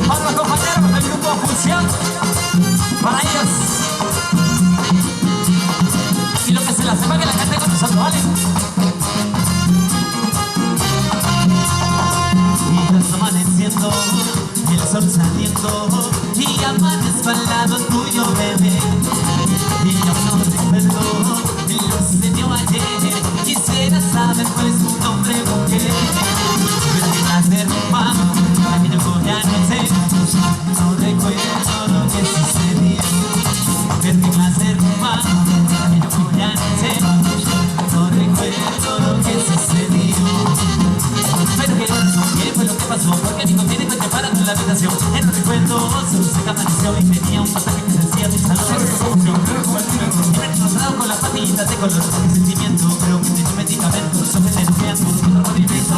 Para los compañeros del grupo Función, para ellos. Y lo que se la sepa que la cante con nosotros, ¿vale? Y ya está amaneciendo, el sol saliendo, y amanezco al lado tuyo, bebé. Y yo no recuerdo lo sucedió ayer. Quisiera saber cuál es tu nombre, mujer. Pero qué placer, hermano, aquello fue anoche. No recuerdo lo que sucedió. Pero qué placer, hermano, aquello fue anoche. No recuerdo lo que sucedió. Pero que ¿qué fue lo que pasó? Porque ni contiene que te paran en la habitación. En un recuerdo, solo se amaneció y tenía un pasaje que se hacía mi salón. Con las patitas de color, mi sentimiento, creo que tiene medicamentos, son medicamentos, otro movimiento.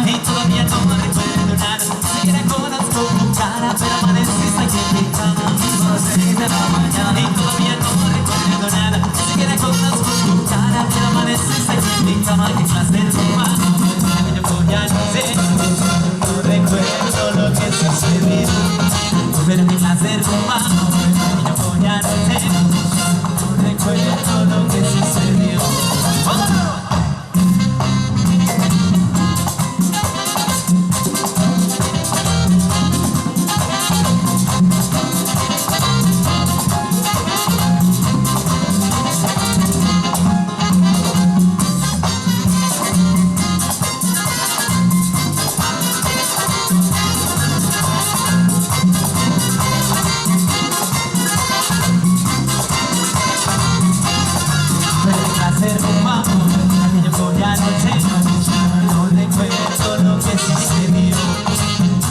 Y todavía no me recuerdo nada, siquiera conozco tu cara, pero amaneciste aquí en mi cama, mismo a las 6 de la mañana. Y todavía no me recuerdo nada, siquiera conozco tu cara, pero amaneciste aquí en mi cama. Qué clase de humano, yo ya no sé, no recuerdo lo que sucedió. Pero qué clase de humano, yo ya no sé. Recuerdo lo que sucedió. ¡Vámonos!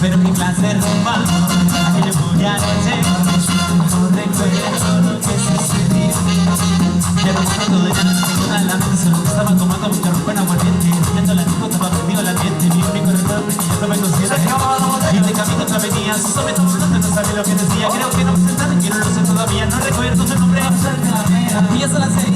Pero qué clase rumba, aquello fue anoche. No recuerdo lo que sucedió. Ya no me acuerdo de nada, no tengo nada en la mente. Solo estaba tomando mucha ropa en aguardiente. Viendo la disco, estaba prendido el ambiente. Mi único recuerdo es que yo estaba inconsciente. Y de camino otra venía, susame todo el mundo, no sabe lo que decía. Creo que no me sentaron, yo no lo sé todavía. No recuerdo su nombre. Y eso la sé.